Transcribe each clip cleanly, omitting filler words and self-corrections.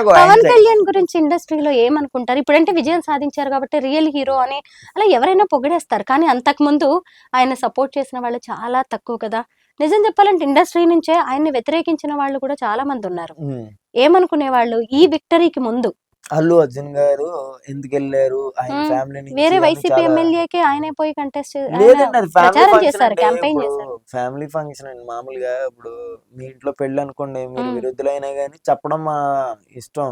పండగ పవన్ కళ్యాణ్ గురించి ఇండస్ట్రీలో ఏమనుకుంటారు? ఇప్పుడంటే విజయం సాధించారు కాబట్టి రియల్ హీరో అని అలా ఎవరైనా పొగిడేస్తారు. కానీ అంతకు ముందు ఆయన సపోర్ట్ చేసిన వాళ్ళు చాలా తక్కువ కదా! నిజం చెప్పాలంటే ఇండస్ట్రీ నుంచే ఆయన్ని వ్యతిరేకించిన వాళ్ళు కూడా చాలా మంది ఉన్నారు. ఏమనుకునేవాళ్ళు ఈ విక్టరీకి ముందు? అల్లు అర్జున్ గారు ఎందుకు వెళ్ళారు, ఆయన హ్మ్. ఫ్యామిలీ నుంచి వేరే అని వైసీపీ చాలా. ఎమ్మెల్యేకే ఆయనే పోయి కంటెస్ట్ ఆయన లేదండి, అది ఫ్యామిలీ ప్రచారం ఫంక్షన్ చేశారు. అండి. క్యాంపెయిన్ ఇప్పుడు చేశారు. ఫ్యామిలీ ఫంక్షన్ అండి. మామూలుగా ఇప్పుడు మీ ఇంట్లో పెళ్ళి అనుకోండి, మీరు హ్మ్. విరుద్ధులైనా కానీ చెప్పడం మా ఇష్టం.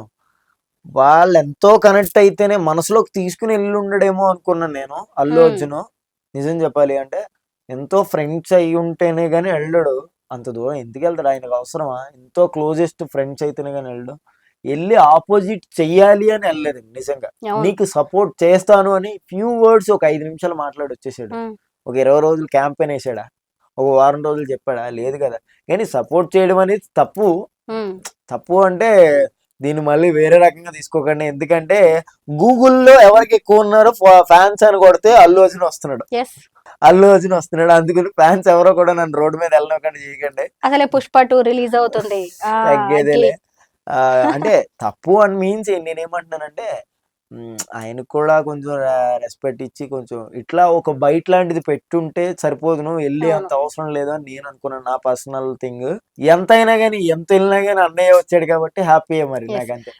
వాళ్ళు ఎంతో కనెక్ట్ అయితేనే మనసులోకి తీసుకుని వెళ్ళి ఉండడేమో అనుకున్నాను నేను. అల్లు హ్మ్. అర్జున్ నిజం చెప్పాలి అంటే ఎంతో ఫ్రెండ్స్ అయి ఉంటేనే గానీ వెళ్ళడు. అంత దూరం ఎందుకు వెళ్తాడు, ఆయనకు అవసరమా? ఎంతో క్లోజెస్ట్ ఫ్రెండ్స్ అయితేనే కానీ వెళ్ళడు. వెళ్ళి ఆపోజిట్ చెయ్యాలి అని వెళ్ళలేదు నిజంగా. అవును. నీకు సపోర్ట్ చేస్తాను అని ఫ్యూ వర్డ్స్ ఒక 5 నిమిషాలు మాట్లాడి వచ్చేసాడు. హ్మ్. ఒక 20 రోజులు క్యాంపెయిన్ వేసాడా? ఒక వారం రోజులు చెప్పాడా? లేదు కదా. కానీ సపోర్ట్ చేయడం అనేది తప్పు. హ్మ్. తప్పు అంటే దీన్ని మళ్ళీ వేరే రకంగా తీసుకోకండి. ఎందుకంటే గూగుల్లో ఎవరికి ఎక్కువ ఉన్నారో ఫ్యాన్స్ అని కొడితే అల్లు అర్జున్ వస్తున్నాడు. యెస్. అల్లు అర్జున్ వస్తున్నాడు. అందుకని ఫ్యాన్స్ ఎవరో కూడా నన్ను రోడ్డు మీద వెళ్ళనివ్వకండి, చేయకండి. అసలే 'పుష్ప 2' రిలీజ్ అవుతుంది. తగ్గేదేలే. గే అంటే తప్పు అని మీన్స్ నేనేమంటున్నానంటే ఆయనకు కూడా కొంచెం రెస్పెక్ట్ ఇచ్చి కొంచెం ఇట్లా ఒక బైట్ లాంటిది పెట్టుంటే సరిపోదు, నువ్వు వెళ్ళి అవును. అంత అవసరం లేదు అని నేను అనుకున్నాను. నా పర్సనల్ థింగ్. ఎంతైనా గానీ ఎంత వెళ్ళినా గానీ అన్నయ్య వచ్చాడు కాబట్టి హ్యాపీయే మరి యెస్. నాకంతే.